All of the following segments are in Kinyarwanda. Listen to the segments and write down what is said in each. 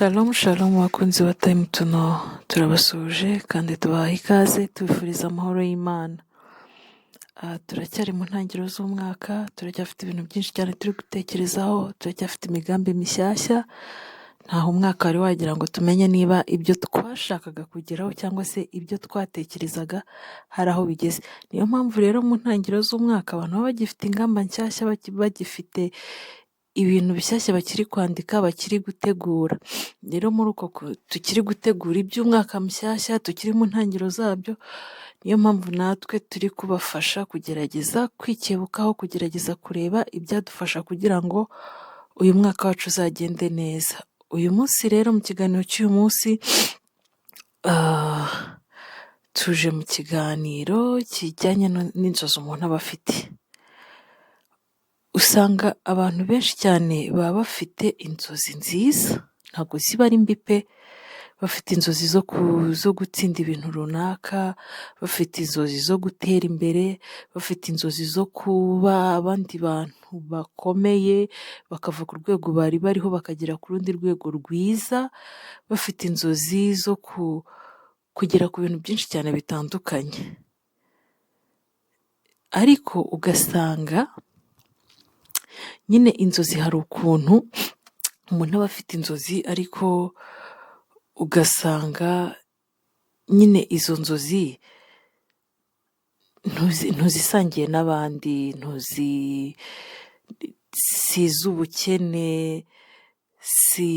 Shalom shalom bakunzi ba Time to Know, turabasuhuje kandi tubaha ikaze tubifuriza amahoro y'Imana. Turacyari mu ntangiriro z'umwaka, turacyafite ibintu byinshi cyane turi gutekerezaho, turacyafite imigambi mishyashya. Ntaho umwaka wari wagira ngo tumenye niba ibyo twashakaga kugeraho cyangwa se ibyo twatekerezaga hari aho bigeze. Niyo mpamvu rero mu ntangiriro z'umwaka abantu baba bagifite ingamba nshyashya, bagifite ibintu bishyashya bakiri kwandika, bakiri gutegura. Rero muri uko tukiri gutegura iby'umwaka mushyashya, tukiri mu ntangiriro zabyo, niyo mpamvu natwe turi kubafasha kugerageza kwikebukaho, kugerageza kureba ibyadufasha kugira ngo uyu mwaka wacu uzagende neza. Uyu munsi rero mu kiganiro cy'uyu munsi tuje mu kiganiro kijyanye n'inzozi umuntu aba afite. Usanga abantu benshi cyane baba bafite inzozi nziza, ntabwo ziba ari mbi pe. Bafite inzozi zo gutsinda ibintu runaka, bafite inzozi zo gutera imbere, bafite inzozi zo kuba abandi bantu bakomeye, bakava ku rwego bari bariho bakagera ku rundi rwego rwiza, bafite inzozi zo kugera ku bintu byinshi cyane bitandukanye. Ariko ugasanga nyine inzozi hari ukuntu umuntu aba afite inzozi, ariko ugasanga nyine izo nzozi ntuzisangiye n'abandi, si iz'ubukene, si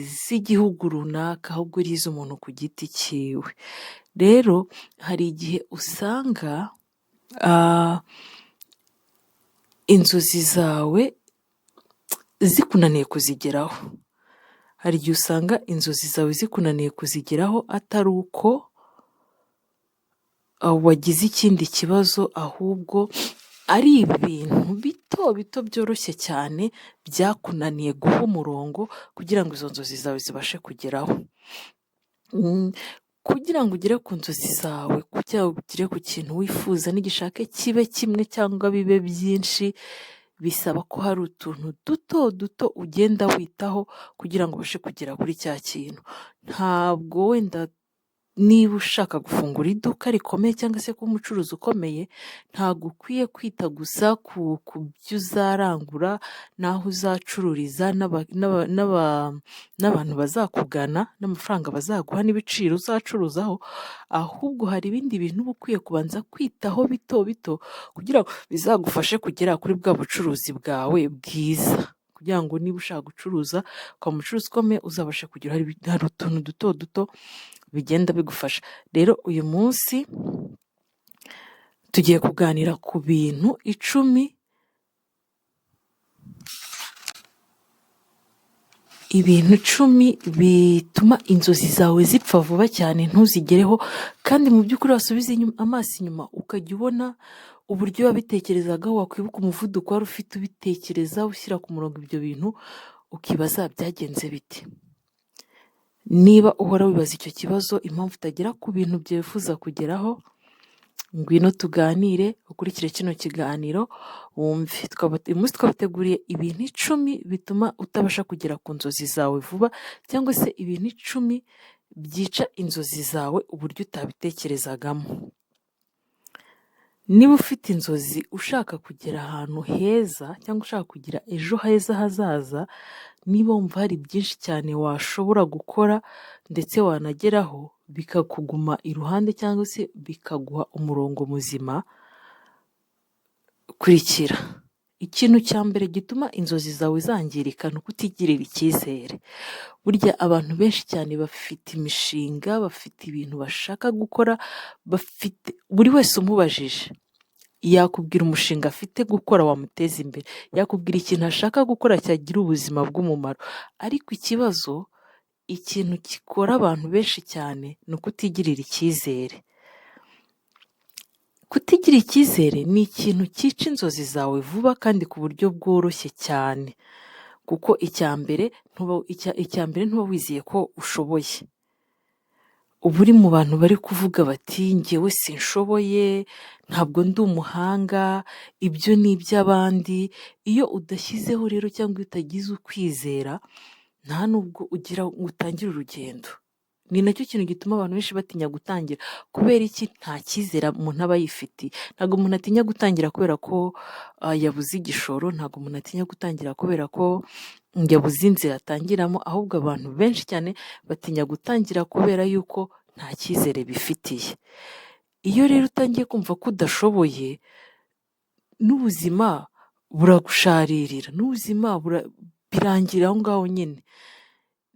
iz'igihugu runaka, ahubwo ari iz'umuntu ku giti cyiwe. Rero hari igihe usanga inzozi zawe zikunaniye kuzigeraho. Hari igihe usanga inzozi zawe zikunaniye kuzigeraho atari uko wagize ikindi kibazo, ahubwo ari ibintu bito bito byoroshye cyane byakunaniye guha umurongo kugira ngo izo nzozi zawe zibashe kugeraho. Kugira ngo ugere ku nzozi zawe, kugira ngo ugere ku kintu wifuza n'igishake kibe kimwe cyangwa bibe byinshi, bisaba ko hari utuntu duto duto ugenda witaho kugira ngo ubashe kugera kuri cya kintu. Ntabwo wenda niba ushaka gufungura iduka rikomeye cyangwa se kuba umucuruzi ukomeye, ntabwo ukwiye kwita gusa ku byo uzarangura, n'aho uzacururiza, n'abantu bazakugana, n'amafaranga bazaguha, n'ibiciro uzacuruzaho, ahubwo hari ibindi bintu uba ukwiye kubanza kwitaho bito bito kugira ngo bizagufashe kugera kuri bwa bucuruzi bwawe bwiza. Kugira ngo niba ushaka gucuruza ukaba umucuruzi ukomeye, uzabashe kugira hari utuntu duto duto bigenda bigufasha. Rero uyu munsi tugiye kuganira ku bintu 10 bituma inzozi zawe zipfa vuba cyane ntuzigereho, kandi mu by'ukuri wasubiza amaso inyuma ukajya ubona uburyo wabitekerezagaho, wakwibuka umuvuduko wari ufite ubitekereza ushyira ku murongo ibyo bintu, ukibaza byagenze bite. Niba uhora wibaza icyo kibazo, impamvu utagera ku bintu byifuza kugeraho, ngwino tuganire, ukurikire kino kiganiro wumve. Uyu munsi twabateguriye ibintu 10 bituma utabasha kugera ku nzozi zawe vuba, cyangwa se ibintu 10 byica inzozi zawe uburyo utabitekerezagamo. Niba ufite inzozi ushaka kugera ahantu heza cyangwa ushaka kugira ejo heza hazaza, niba wumva hari byinshi cyane washobora gukora ndetse wanageraho bikakuguma iruhande cyangwa se bikaguha umurongo muzima, kurikira. Ikintu cya mbere gituma inzozi zawe zangirika ni ukutigirira icyizere. Burya abantu benshi cyane bafite imishinga, bafite ibintu bashaka gukora, buri wese umubajije yakubwira umushinga afite gukora wamuteza imbere, yakubwira ikintu ashaka gukora cyagira ubuzima bw'umumaro. Ariko ikibazo, ikintu gikora abantu benshi cyane ni ukutigirira icyizere. Kutigirira icyizere ni ikintu cyica inzozi zawe vuba kandi ku buryo bworoshye cyane, kuko icya mbere ntuba wizeye ko ushoboye. Uba uri mu bantu bari kuvuga bati njyewe sinshoboye, ntabwo ndi umuhanga, ibyo ni iby'abandi. Iyo udashyizeho rero cyangwa utagize ukwizera, nta nubwo ugira ngo utangire urugendo. Ni nacyo kintu gituma abantu benshi batinya gutangira. Kubera iki? Nta cyizere umuntu aba yifitiye. Ntabwo umuntu atinya gutangira kubera ko yabuze igishoro, ntabwo umuntu atinya gutangira kubera ko yabuze inzira atangiramo, ahubwo abantu benshi cyane batinya gutangira kubera yuko nta cyizere bifitiye. Iyo rero utangiye kumva ko udashoboye, n'ubuzima buragusharirira, n'ubuzima birangira aho ngaho nyine.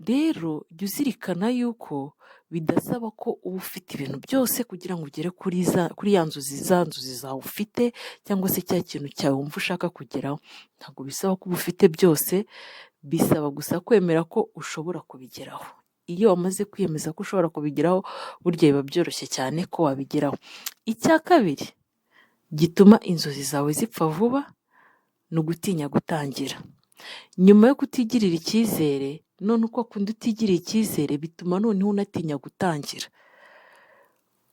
Rero jya uzirikana yuko bidasaba ko uba ufite ibintu byose kugira ngo ugere kuri ya nzozi, za nzozi zawe ufite, cyangwa se cya kintu cyawe wumva ushaka kugeraho. Ntabwo bisaba ko uba ufite byose, bisaba gusa kwemera ko ushobora kubigeraho. Iyo wamaze kwiyemeza ko ushobora kubigeraho, burya biba byoroshye cyane ko wabigeraho. Icya kabiri gituma inzozi zawe zipfa vuba ni ugutinya gutangira. Nyuma yo kutigirira icyizere, none uko akunda utigirira icyizere, bituma noneho unatinya gutangira.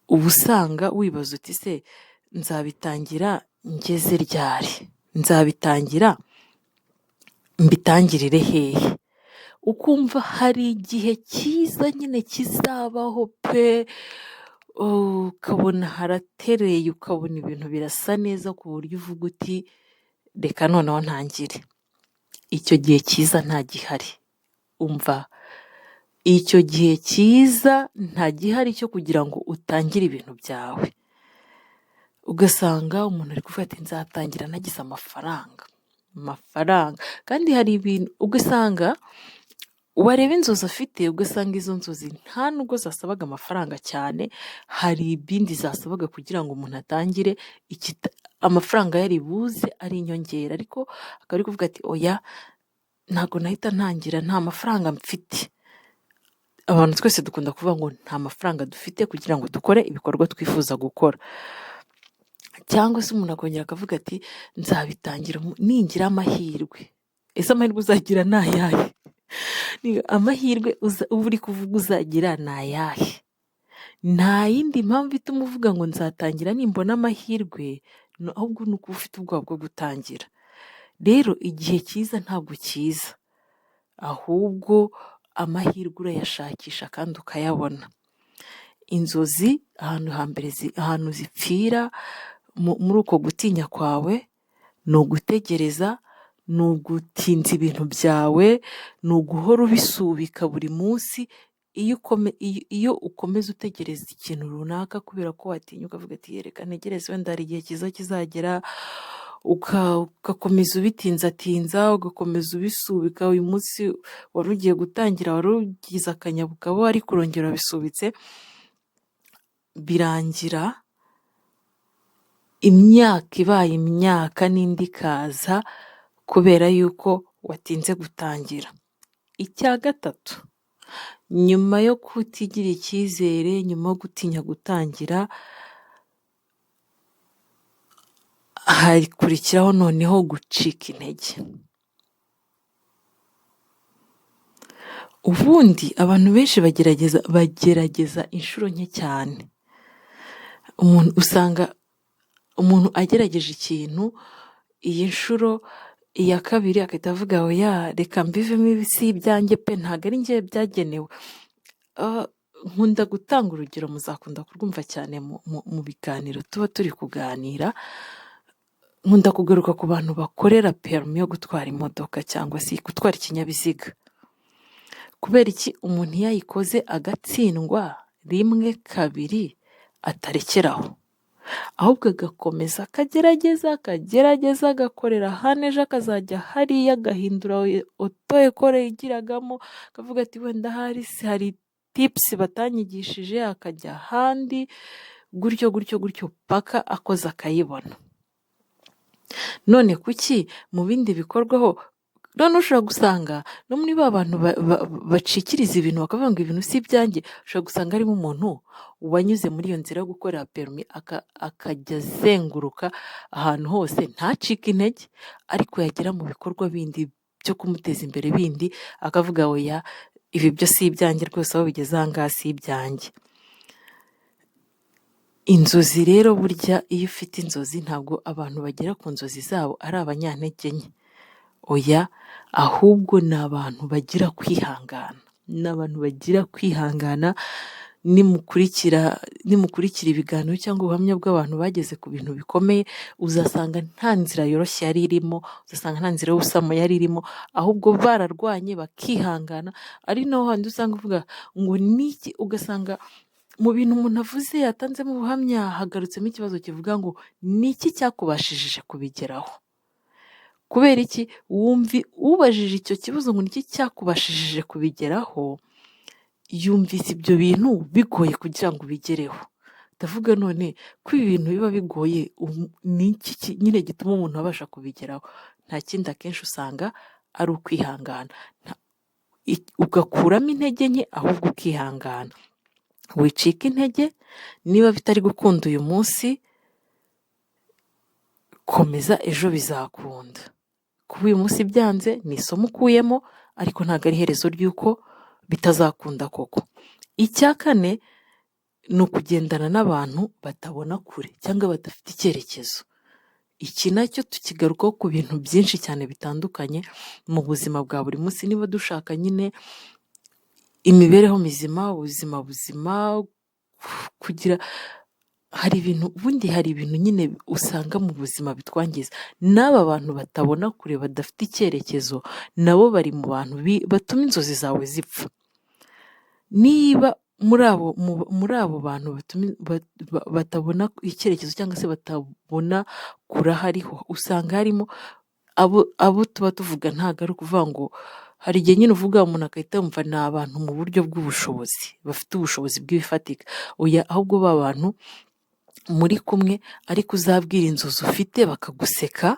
Uba usanga wibaza uti se nzabitangira ngeze ryari? Nzabitangira mbitangirire hehe? Ukumva hari igihe cyiza nyine kizabaho pe, ukabona haratereye, ukabona ibintu birasa neza ku buryo uvuga uti reka noneho ntangire. Icyo gihe cyiza nta gihari. Umva, icyo gihe cyiza nta gihari cyo kugira ngo utangire ibintu byawe. Ugasanga umuntu ari kuvuga ati nzatangira nagize amafaranga. Kandi hari ibintu ugasanga wareba inzozi afite, ugasanga izo nzozi nta nubwo zasabaga amafaranga cyane, hari ibindi zasabaga kugira ngo umuntu atangire, amafaranga yari buze ari inyongera, ariko akaba ari kuvuga ati oya, ntabwo nahita ntangira, nta mafaranga mfite. Abantu twese dukunda kuvuga ngo nta mafaranga dufite kugira ngo dukore ibikorwa twifuza gukora. Cyangwa se umuntu akongera akavuga ati nzabitangira ningira amahirwe. Ese amahirwe uzagira ni ayahe? Amahirwe uba uri kuvuga uzagira ni ayahe? Nta yindi mpamvu ituma uvuga ngo nzatangira nimbona amahirwe, ahubwo ni uko ufite ubwoba bwo gutangira. Rero igihe cyiza ntabwo cyiza, ahubwo amahirwe urayashakisha kandi ukayabona. Inzozi ahantu zipfira muri uko gutinya kwawe, ni ugutegereza, ni ugutinza ibintu byawe, ni uguhora ubisubika buri munsi. Iyo ukomeza utegereza ikintu runaka kubera ko watinya, ukavuga ati reka ntegereze wenda hari igihe cyiza kizagera, ugakomeza ubitinzatinza, ugakomeza ubisubika. Uyu munsi wari ugiye gutangira, wari ugize akanyabugabo, ariko urongera urabisubitse, birangira imyaka ibaye imyaka n'indi ikaza kubera yuko watinze gutangira. Icya gatatu, nyuma yo kutigirira icyizere, nyuma yo gutinya gutangira, hakurikiraho noneho gucika intege. Ubundi abantu benshi bagerageza inshuro nke cyane. Usanga umuntu agerageje ikintu iyi nshuro, iya kabiri agahita avuga oya reka mbivemo, si ibyanjye pe, ntabwo ari njye byagenewe. Nkunda gutanga urugero, muzakunda kurwumva cyane mu biganiro tuba turi kuganira. Nkunda kugaruka ku bantu bakorera perimi yo gutwara imodoka cyangwa se gutwara ikinyabiziga. Kubera iki? Umuntu iyo ayikoze agatsindwa rimwe kabiri, atarekeraho, ahubwo agakomeza akagerageza agakorera hano, ejo akazajya hariya agahindura oto ekore yigiragamo, akavuga ati wenda hari tipusi batanyigishije, akajya ahandi, gutyo paka akoze akayibona. None kuki mu bindi bikorwaho, none ushobora gusanga no muri ba bantu bacikiriza ibintu bakavuga ngo ibintu si ibyanjye, ushobora gusanga harimo umuntu wanyuze muri iyo nzira yo gukorera perimi, akajya azenguruka ahantu hose ntacike intege, ariko yagera mu bikorwa bindi byo kumuteza imbere bindi, akavuga oya ibi byo si ibyanjye rwose, aho bigeze aha ngaha si ibyanjye. Inzozi rero, burya iyo ufite inzozi, ntabwo abantu bagera ku nzozi zabo ari abanyantege nke. oya, ahubwo ni abantu bagira kwihangana, ni abantu bagira kwihangana. Nimukurikira ibiganiro cyangwa ubuhamya bw'abantu bageze ku bintu bikomeye, uzasanga nta nzira yoroshye yari irimo, uzasanga nta nzira y'ubusamo yari irimo, ahubwo bararwanye bakihangana. Ari naho handi usanga uvuga ngo niki, ugasanga mu bintu umuntu avuze yatanzemo ubuhamya hagarutsemo ikibazo kivuga ngo niki cyakubashishije kubigeraho. Kubera iki? Ubajije icyo kibazo ngo niki cyakubashishije kubigeraho, yumvise ibyo bintu bigoye kugira ngo ubigereho. Ndavuga none ko ibi bintu biba bigoye, ni iki nyine gituma umuntu abasha kubigeraho? Nta kindi, akenshi usanga ari ukwihangana. Ugakuramo intege nke, ahubwo ukihangana. Wicika intege, niba bitari gukunda uyu munsi, komeza, ejo bizakunda. Kuba uyu munsi byanze ni isomo ukuyemo, ariko ntabwo ari iherezo ry'uko bitazakunda koko. Icya kane ni ukugendana n'abantu batabona kure cyangwa badafite icyerekezo. Iki nacyo tukigarukaho ku bintu byinshi cyane bitandukanye mu buzima bwa buri munsi. Niba dushaka nyine imibereho mizima, ubuzima buzima, kugira hari ibintu nyine usanga mu buzima bitwangiza. N'aba bantu batabona kure badafite icyerekezo, nabo bari mu bantu batuma inzozi zawe zipfa. Niba muri abo bantu batabona icyerekezo cyangwa se batabona kure aho ariho, usanga harimo abo tuba tuvuga. Ntabwo ari ukuvuga ngo hari igihe nyine uvuga umuntu agahita yumva ni abantu mu buryo bw'ubushobozi, bafite ubushobozi bw'ibifatika. Oya, ahubwo ba bantu muri kumwe ariko uzabwira inzozi ufite bakaguseka,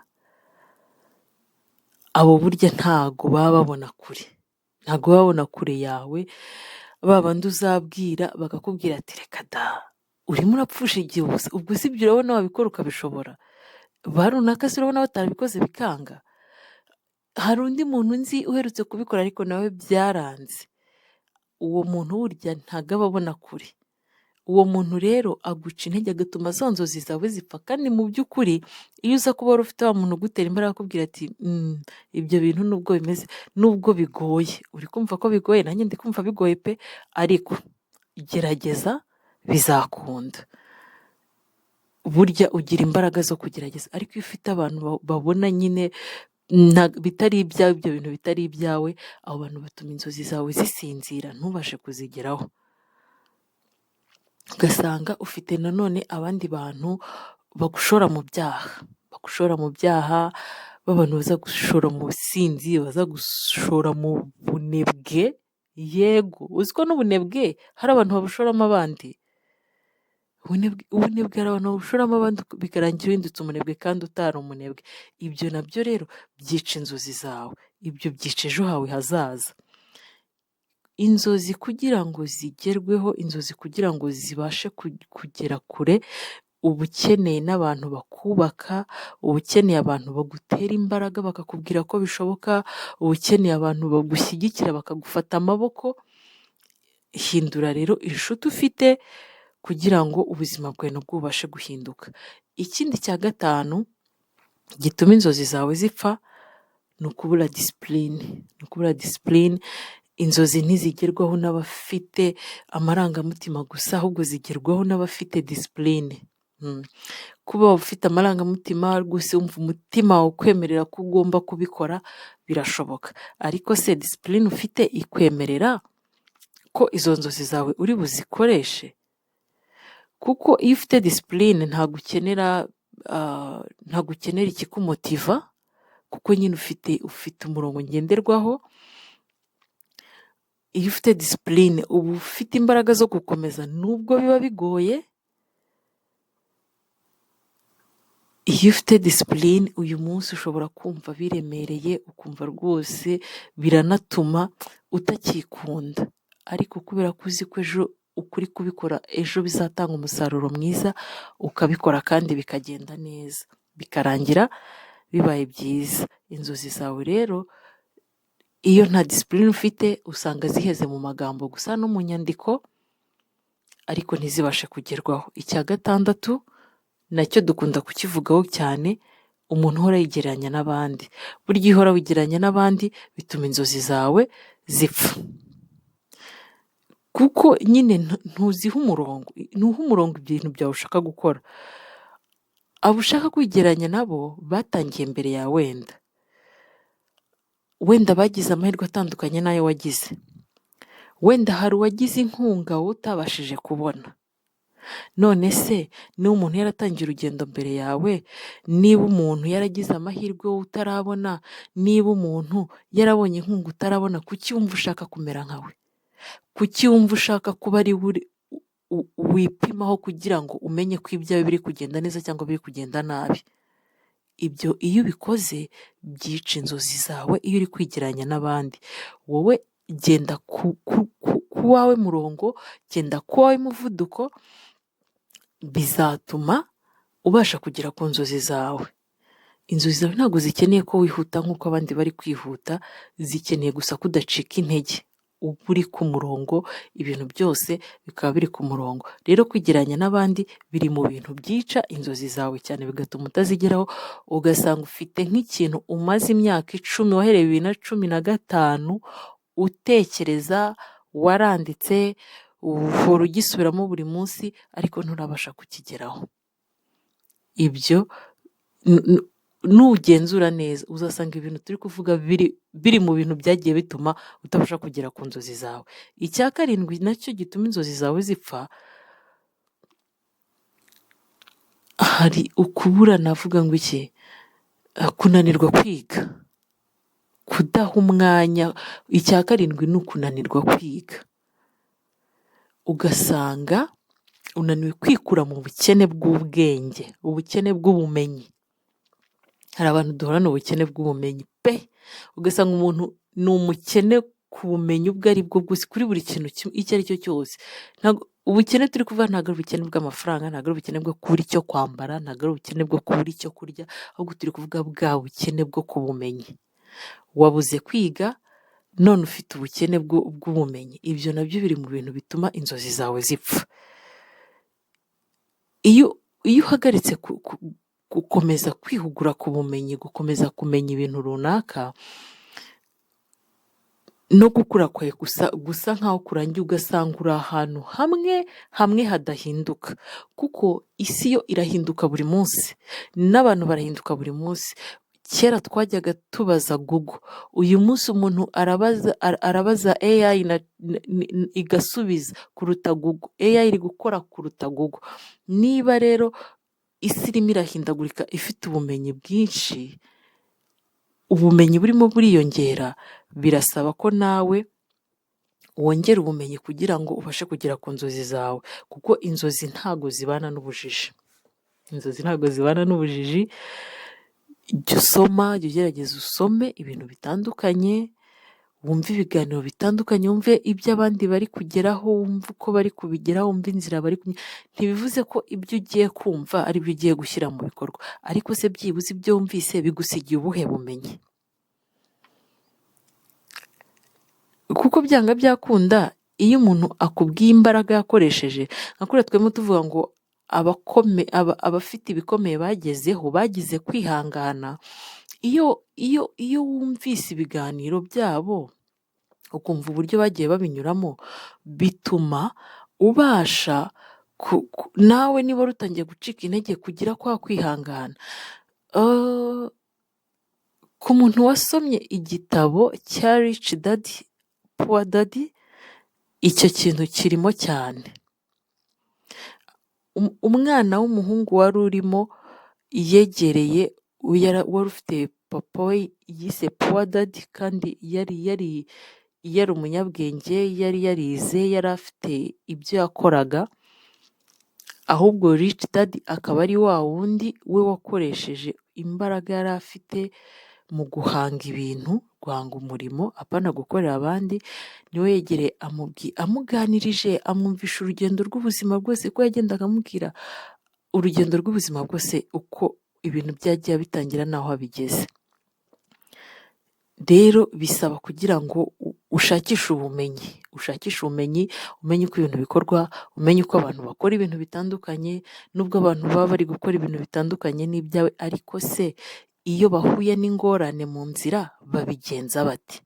abo burya ntago baba babona kure, ntago baba babona kure yawe. Ba bandi uzabwira bakakubwira ati reka da, urimo urapfusha igihe ubusa, ubwo si ibyo urabona wabikora ukabishobora? Ba runaka se urabona batarabikoze bikanga? Hari undi muntu nzi uherutse kubikora ariko nawe byaranze. Uwo muntu burya ntago aba abona kure. Uwo muntu rero aguca intege, agatuma za nzozi zawe zipfa. Kandi mu by'ukuri iyo uza kuba wari ufite wa muntu ugutera imbaraga akubwira ati ibyo bintu nubwo bimeze, nubwo bigoye, uri kumva ko bigoye, nanjye ndi kumva bigoye pe, ariko gerageza bizakunda. Burya ugira imbaraga zo kugerageza. Ariko iyo ufite abantu babona nyine bitari ibyawe, ibyo bintu bitari ibyawe, abo bantu batuma inzozi zawe zisinzira, ntubashe kuzigeraho. Ugasanga ufite nanone abandi bantu bagushora mu byaha, b'abantu baza gushora mu businzi, baza gushora mu bunebwe. Yego, uzi ko n'ubunebwe hari abantu babushoramo abandi. Ubunebwe hari abantu babushoramo abandi bikarangira uhindutse umunebwe kandi utari umunebwe. Ibyo nabyo rero byica inzozi zawe, ibyo byica ejo hawe hazaza. Inzozi kugira ngo zigerweho, inzozi kugira ngo zibashe kugera kure, uba ukeneye n'abantu bakubaka, uba ukeneye abantu bagutera imbaraga bakakubwira ko bishoboka, uba ukeneye abantu bagushyigikira bakagufata amaboko. Hindura rero inshuti ufite kugira ngo ubuzima bwawe nabwo bubashe guhinduka. Ikindi cya gatanu gituma inzozi zawe zipfa ni ukubura disipurine. Inzozi ntizigerwaho n'abafite amarangamutima gusa, ahubwo zigerwaho n'abafite disipurine. Kuba ufite amarangamutima rwose, wumva umutima ukwemerera ko ugomba kubikora, birashoboka. Ariko se disipurine ufite ikwemerera ko izo nzozi zawe uri buzikoreshe? Kuko iyo ufite disipurine ntabwo ukenera ikikumotiva, kuko nyine ufite umurongo ngenderwaho. Iyo ufite disipurine uba ufite imbaraga zo gukomeza nubwo biba bigoye. Iyo ufite disipurine uyu munsi ushobora kumva biremereye, ukumva rwose biranatuma utakikunda, ariko kubera ko uzi ko ejo ukuri kubikora ejo bizatanga umusaruro mwiza, ukabikora kandi bikagenda neza, bikarangira bibaye byiza. Inzozi zawe rero iyo nta disipurine ufite usanga ziheze mu magambo gusa no mu nyandiko, ariko ntizibashe kugerwaho. Icya gatandatu nacyo dukunda kukivugaho cyane, umuntu uhora yigereranya n'abandi. Burya iyo uhora wigereranya n'abandi bituma inzozi zawe zipfa. Kuko nyine ntuziha umurongo, ntuha umurongo ibintu byawe ushaka gukora. Abo ushaka kwigereranya nabo batangiye mbere yawe wenda bagize amahirwe atandukanye n'ayo wagize. Wenda hari uwagize inkunga wowe utabashije kubona. None se niba umuntu yaratangiye urugendo mbere yawe, niba umuntu yaragize amahirwe wowe utarabona, niba umuntu yarabonye inkunga utarabona, kuki wumva ushaka kumera nkawe? Kuki wumva ushaka kuba ari we wipimaho kugira ngo umenye ko ibyawe biri kugenda neza cyangwa biri kugenda nabi? Ibyo iyo ubikoze byica inzozi zawe iyo uri kwigereranya n'abandi. Wowe genda ku wawe murongo, genda ku wawe muvuduko, bizatuma ubasha kugera ku nzozi zawe. Inzozi zawe ntabwo zikeneye ko wihuta nk'uko abandi bari kwihuta, zikeneye gusa ko udacika intege. Uba uri ku murongo, ibintu byose bikaba biri ku murongo. Rero kwigereranya n'abandi biri mu bintu byica inzozi zawe cyane, bigatuma utazigeraho, ugasanga ufite nk'ikintu umaze imyaka 10 wahereye 2015 utekereza, waranditse, uhora ugisubiramo buri munsi ariko nturabasha kukigeraho. Ibyo nugenzura neza uzasanga ibintu turi kuvuga biri mu bintu byagiye bituma utabasha kugera ku nzozi zawe. Icya 7 nacyo gituma inzozi zawe zipfa, hari ukubura, navuga ngo iki, kunanirwa kwiga, kudaha umwanya. Icya 7 ni ukunanirwa kwiga, ugasanga unaniwe kwikura mu bukene bw'ubwenge, ubukene bw'ubumenyi. Hari abantu duhorana ubukene bw'ubumenyi pe, ugasanga umuntu ni umukene ku bumenyi ubwo ari bwo bwose, kuri buri kintu icyo ari cyo cyose. Ubukene turi kuvuga ntabwo ari ubukene bw'amafaranga, ntabwo ari ubukene bwo kubura icyo kwambara, ntabwo ari ubukene bwo kubura icyo kurya, ahubwo turi kuvuga bwa bukene bwo ku bumenyi. Wabuze kwiga none ufite ubukene bw'ubumenyi. Ibyo nabyo biri mu bintu bituma inzozi zawe zipfa. Iyo uhagaritse gukomeza kwihugura ku bumenyi, gukomeza kumenya ibintu runaka, no gukura kwawe gusa nkaho kurangiye, ugasanga uri ahantu hamwe hadahinduka. Kuko isi yo irahinduka buri munsi, n'abantu barahinduka buri munsi. Kera twajyaga tubaza Google, uyu munsi umuntu arabaza AI igasubiza kuruta Google. AI iri gukora kuruta Google. Niba rero isi irimo irahindagurika ifite ubumenyi bwinshi, ubumenyi burimo buriyongera, birasaba ko nawe wongera ubumenyi kugira ngo ubashe kugera ku nzozi zawe. Kuko inzozi ntago zibana n'ubujiji. Inzozi ntago zibana n'ubujiji. Jya usoma, jya ugerageza usome ibintu bitandukanye, wumve ibiganiro bitandukanye, wumve ibyo abandi bari kugeraho, wumve uko bari kubigeraho, wumve inzira bari ntibivuze ko ibyo ugiye kumva ari byo ugiye gushyira mu bikorwa, ariko se byibuze ibyo wumvise bigusigiye ubuhe bumenyi? Kuko byanga byakunda, iyo umuntu akubwiye imbaraga yakoresheje, nka kuriya twemo tuvuga ngo abafite ibikomeye bagize kwihangana. Iyo wumvise ibiganiro byabo ukumva uburyo bagiye babinyuramo, bituma ubasha nawe niba rutangiye gucika intege kugira kwa kwihangana. Ku muntu wasomye igitabo cya Rich Dad Poor Dad, icyo kintu kirimo cyane. Umwana w'umuhungu wari urimo yegereye wari ufite papa we yise Poor Dad, kandi yari umunyabwenge, yari yarize, yari afite ibyo yakoraga. Ahubwo Rich Dad akaba ari wa wundi we wakoresheje imbaraga yari afite mu guhanga ibintu, guhanga umurimo, apana gukorera abandi. Niwe yegereye amuganirije, amwumvisha urugendo rw'ubuzima bwose, ko yagendaga amubwira urugendo rw'ubuzima bwose uko ibintu byagiye bitangira n'aho abigeze. rero bisaba kugira ngo ushakishe ubumenyi, umenye uko ibintu bikorwa, umenye uko abantu bakora ibintu bitandukanye, nubwo abantu baba bari gukora ibintu bitandukanye n'ibyawe, ariko se iyo bahuye n'ingorane mu nzira babigenza bate?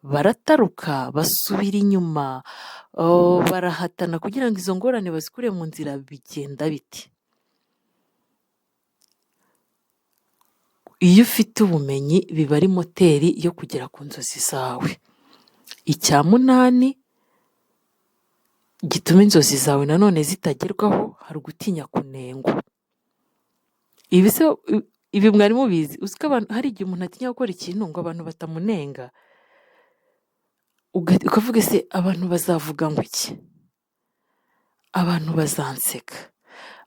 Barataruka, basubira inyuma, barahatana kugira ngo izo ngorane bazikure mu nzira, bigenda biti? Iyo ufite ubumenyi biba ari moteri yo kugera ku nzozi zawe. Icya munani gituma inzozi zawe nanone zitagerwaho, hari ugutinya kunengwa. Ibi mwari mubizi? Uzi ko hari igihe umuntu atinya gukora ikintu ngo abantu batamunenga, ukavuga ese abantu bazavuga ngo iki? Abantu bazanseka,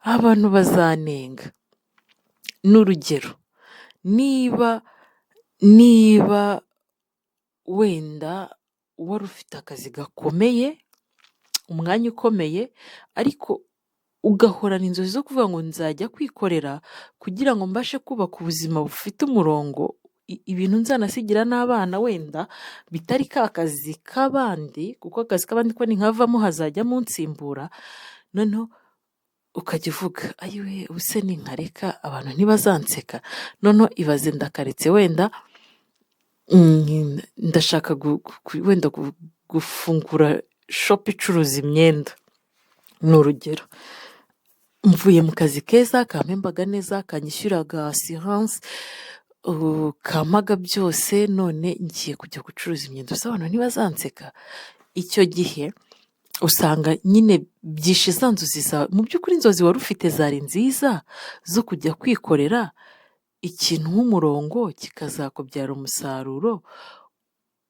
abantu bazanenga. N'urugero, niba wenda wari ufite akazi gakomeye, umwanya ukomeye, ariko ugahorana inzozi zo kuvuga ngo nzajya kwikorera kugira ngo mbashe kubaka ubuzima bufite umurongo, ibintu nzanasigira n'abana wenda bitari ka kazi k'abandi, kuko akazi k'abandi ko ninkavamo hazajya munsimbura, noneho ukajya uvuga ayiwe ubuse ninkareka abantu ntibazanseka, noneho ibaze ndakaretse wenda ndashaka wenda gufungura shop icuruza imyenda, ni urugero. Mvuye mu kazi keza kampembaga neza, kanyishyuraga assurance, kampaga byose, none ngiye kujya gucuruza imyenda, gusa abantu ntibazanseka. Icyo gihe usanga nyine byishe za nzozi zawe. Mu by'ukuri inzozi wari ufite zari nziza zo kujya kwikorera ikintu nk'umurongo, kikazakubyara umusaruro,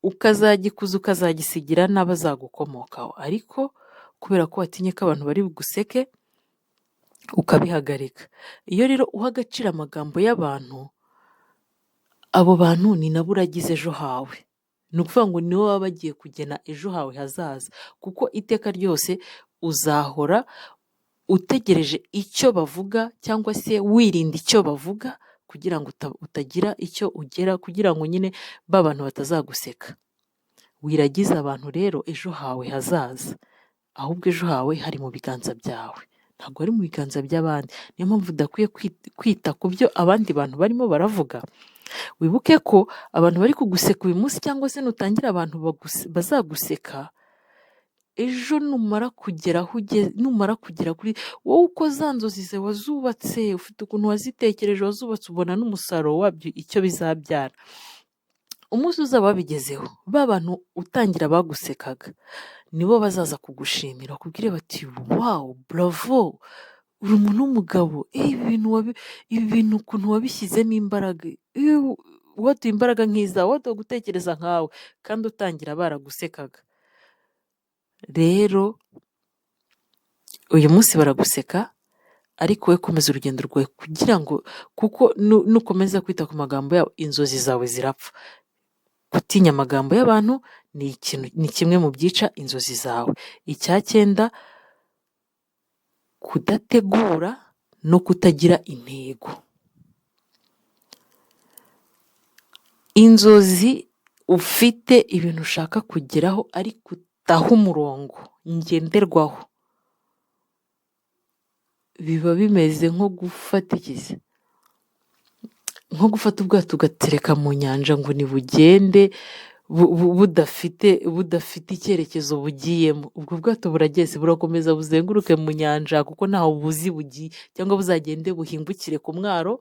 ukazagikuza ukazagisigira n'abazagukomokaho, ariko kubera ko watinye ko abantu bari buguseke ukabihagarika. Iyo rero uha agaciro amagambo y'abantu, abo bantu ni nabo uragize ejo hawe. Ni ukuvuga ngo nibo baba bagiye kugena ejo hawe hazaza, kuko iteka ryose uzahora utegereje icyo bavuga, cyangwa se wirinda icyo bavuga kugira ngo utagira icyo ugera, kugira ngo nyine ba bantu batazaguseka. Wiragize abantu rero ejo hawe hazaza, ahubwo ejo hawe hari mu biganza byawe, ntabwo ari mu biganza by'abandi. Niyo mpamvu udakwiye kwita ku byo abandi bantu barimo baravuga. Wibuke ko abantu bari kuguseka uyu munsi, cyangwa se nutangira abantu bazaguseka, ejo numara kugera kuri wowe, uko za nzozi zawe wazubatse, ufite ukuntu wazitekereje, wazubatse, ubona n'umusaruro wabyo icyo bizabyara. Umunsi uzaba wabigezeho, ba bantu utangira bagusekaga nibo bazaza kugushimira, bakubwire bati wow, bravo, uri umuntu w'umugabo, ibi bintu ukuntu wabishyizemo imbaraga, waduha imbaraga nk'izawe, waduha gutekereza nkawe, kandi utangira baragusekaga. Rero uyu munsi baraguseka, ariko we komeza urugendo rwawe, kugira ngo, kuko nukomeza kwita ku magambo yabo, inzozi zawe zirapfa. Gutinya amagambo y'abantu ni kimwe mu byica inzozi zawe. Icya 9, kudategura no kutagira intego. Inzozi ufite ibintu ushaka kugeraho, ariko utaha umurongo ngenderwaho, biba bimeze nko gufata ubwato ugatereka mu nyanja ngo nibugende budafite icyerekezo bugiyemo. Ubwo bwato burageze, burakomeza buzenguruke mu nyanja, kuko ntaho buzi bugiye, cyangwa buzagende buhingukire ku mwaro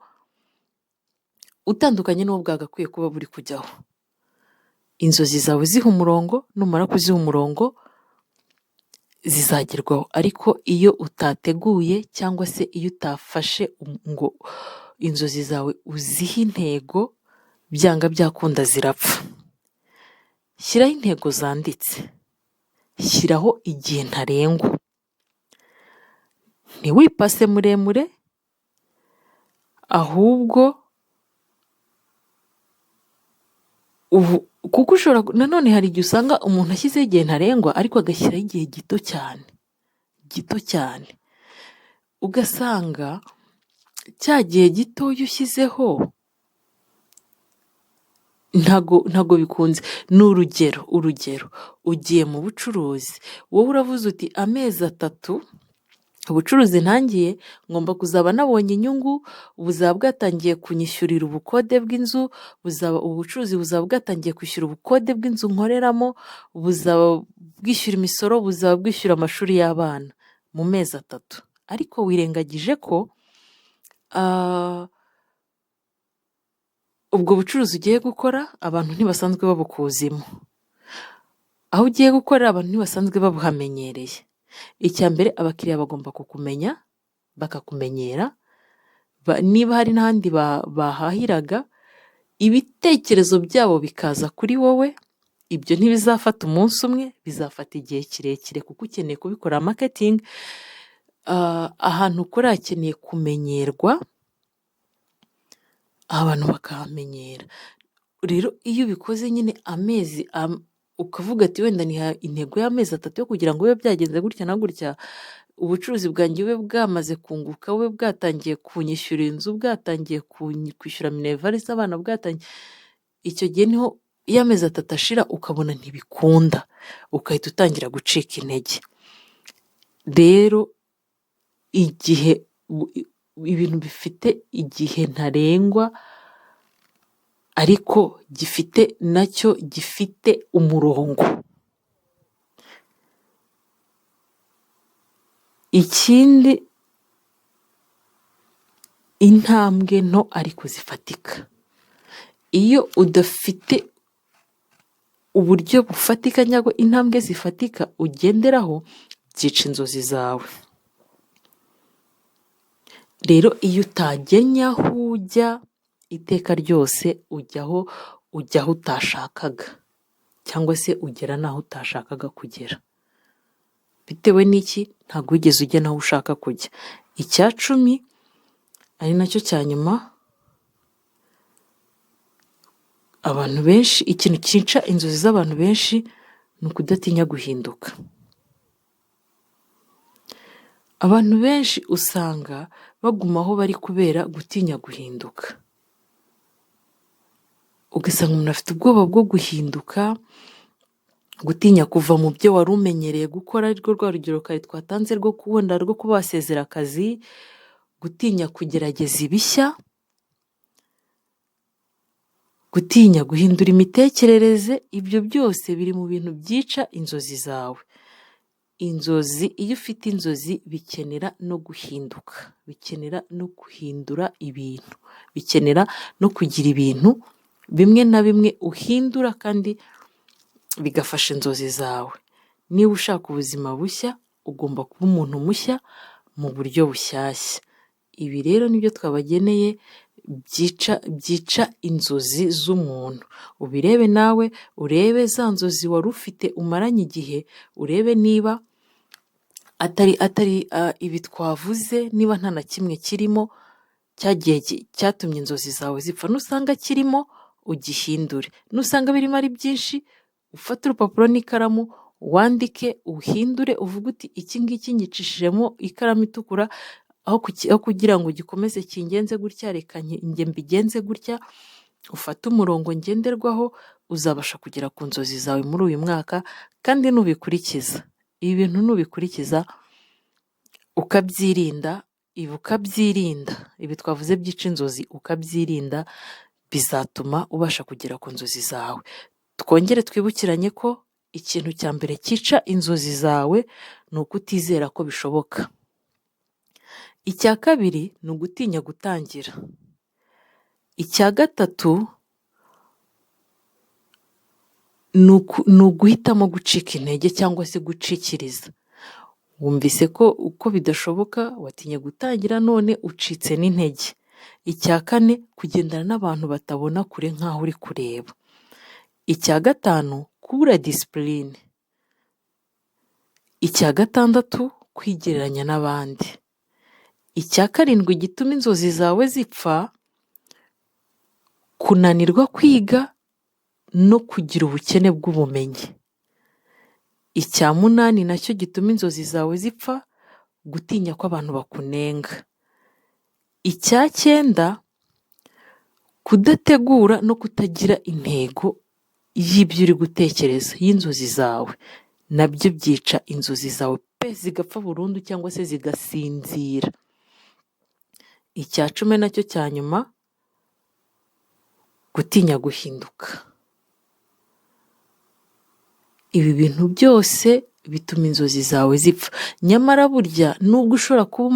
utandukanye n'uwo bwagakwiye kuba buri kujyaho. Inzozi zawe ziha umurongo, numara kuziha umurongo zizagerwaho. Ariko iyo utateguye, cyangwa se iyo utafashe ngo inzozi zawe uzihe intego, byanga byakunda zirapfa. Shyiraho intego zanditse, shyiraho igihe ntarengwa, ntiwipase muremure, ahubwo kuko nanone hari igihe usanga umuntu ashyizeho igihe ntarengwa, ariko agashyiraho igihe gito cyane, ugasanga cya gihe gitoya ushyizeho ntago bikunze. Ni urugero ugiye mu bucuruzi, wowe uravuze uti amezi 3 ubucuruzi ntangiye ngomba kuzaba nabonye inyungu, buzaba bwatangiye kunyishyurira ubukode bw'inzu, ubucuruzi buzaba bwatangiye kwishyura ubukode bw'inzu nkoreramo, buzaba bwishyura imisoro, buzaba bwishyura amashuri y'abana mu mezi 3. Ariko wirengagije ko ubwo bucuruzi ugiye gukora abantu ntibasanzwe babukuzimo. Aho ugiye gukorera abantu ntibasanzwe babuhamenyereye. Icya mbere, abakiriya bagomba kukumenya, bakakumenyera. Niba hari n'ahandi bahahiraga, ibitekerezo byabo bikaza kuri wowe. Ibyo ntibizafata umunsi umwe, bizafata igihe kirekire kuko ukeneye kubikora marketing. Ahantu ukora hakeneye kumenyerwa, abantu bakahamenyera. Rero iyo ubikoze nyine ukavuga ati wenda ni intego y'amezi 3 yo kugira ngo bibe byagenze gutya na gutya, ubucuruzi bwanjye bube bwamaze kunguka, bube bwatangiye kunyishyura inzu, bwatangiye kwishyura minervari z'abana, icyo gihe niho iyo amezi 3 ashira ukabona ntibikunda, ugahita utangira gucika intege. Rero igihe ibintu bifite igihe ntarengwa, ariko nacyo gifite umurongo. Ikindi, intambwe nto ariko zifatika. Iyo udafite uburyo bufatika cyangwa intambwe zifatika ugenderaho, byica inzozi zawe. Rero iyo utagennye aho ujya, iteka ryose ujya aho utashakaga, cyangwa se ugera n'aho utashakaga kugera. Bitewe n'iki? Ntabwo wigeze ujya n'aho ushaka kujya. Icya 10 ari nacyo cya nyuma, abantu benshi, ikintu cyica inzozi z'abantu benshi ni ukudatinya guhinduka. Abantu benshi usanga baguma aho bari kubera gutinya guhinduka. Ugasanga umuntu afite ubwoba bwo guhinduka, gutinya kuva mu byo wari umenyereye gukora, arirwo rwa rugero kare twatanze rwo kuba wasezera akazi, gutinya kugerageza ibishya, gutinya guhindura imitekerereze. Ibyo byose biri mu bintu byica inzozi zawe. Iyo ufite inzozi bikenera no guhinduka, bikenera no guhindura ibintu, bikenera no kugira ibintu bimwe na bimwe uhindura kandi bigafasha inzozi zawe. Niba ushaka ubuzima bushya, ugomba kuba umuntu mushya mu buryo bushyashya. Ibi rero nibyo twabageneye byica inzozi z'umuntu. Ubirebe nawe, urebe za nzozi wari ufite umaranye igihe, urebe niba atari ibi twavuze, niba nta na kimwe kirimo cyatumye inzozi zawe zipfa. Nusanga kirimo, ugihindure. Nusanga birimo ari byinshi, ufate urupapuro n'ikaramu, wandike, uhindure, uvuge uti iki ngiki ngicishijemo ikaramu itukura, aho kugira ngo gikomeze kingenze gutya, reka njye mbigenze gutya. Ufate umurongo ngenderwaho, uzabasha kugera ku nzozi zawe muri uyu mwaka. Kandi nubikurikiza, ibi bintu nubikurikiza ukabyirinda, ibi twavuze byica inzozi, ukabyirinda, bizatuma ubasha kugera ku nzozi zawe. Twongere twibukiranye ko ikintu cya mbere cyica inzozi zawe ni ukutizera ko bishoboka. Icya kabiri ni ugutinya gutangira. Icya gatatu ni uguhitamo gucika intege cyangwa se gucikiriza. Wumvise ko uko bidashoboka, watinye gutangira, none ucitse n'intege. Icya kane, kugendana n'abantu batabona kure nk'aho uri kureba. Icya gatanu, kubura disipurine. Icya gatandatu, kwigereranya n'abandi. Icya karindwi gituma inzozi zawe zipfa, kunanirwa kwiga no kugira ubukene bw'ubumenyi. Icya munani nacyo gituma inzozi zawe zipfa, gutinya ko abantu bakunenga. Icya cyenda, Kudategura no kutagira intego y'ibyo uri gutekereza, y'inzozi zawe, nabyo byica inzozi zawe pe zigapfa burundu cyangwa se zigasinzira. Icya cumi nacyo cya nyuma, gutinya guhinduka. Ibi bintu byose bituma inzozi zawe zipfa. Nyamara burya nubwo ushobora kuba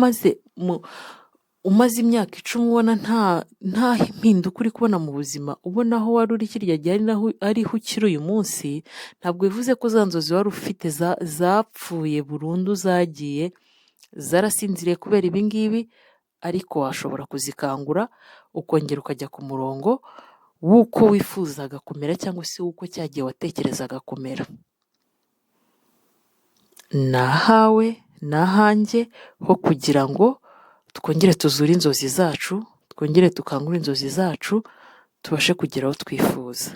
umaze imyaka 10 ubona nta mpinduka uri kubona mu buzima, ubona aho wari uri kirya gihe ariho ukiri uyu munsi, ntabwo bivuze ko za nzozi wari ufite zapfuye burundu, zagiye zarasinziriye kubera ibi ngibi, ariko washobora kuzikangura ukongera ukajya ku murongo w'uko wifuzaga kumera cyangwa se w'uko cya gihe watekerezaga kumera. Ni ahawe ni ahanjye ho kugira ngo twongere tuzure inzozi zacu, twongere dukangure inzozi zacu, tubashe kugera aho twifuza.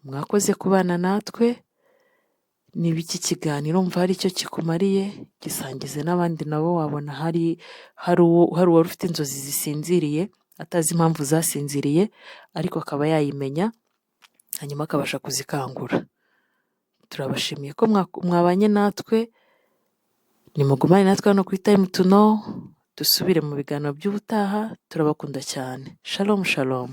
Mwakoze kubana natwe. Niba iki kiganiro mva hari icyo kikumariye, gisangize n'abandi nabo wabona hari uwari ufite inzozi zisinziriye, atazi impamvu zasinziriye, ariko akaba yayimenya, hanyuma akabasha kuzikangura. Turabashimiye ko mwabanye natwe. Nimugumane natwe hano kuri Time to Know. Dusubire mu biganiro by'ubutaha. Turabakunda cyane. Shalom shalom.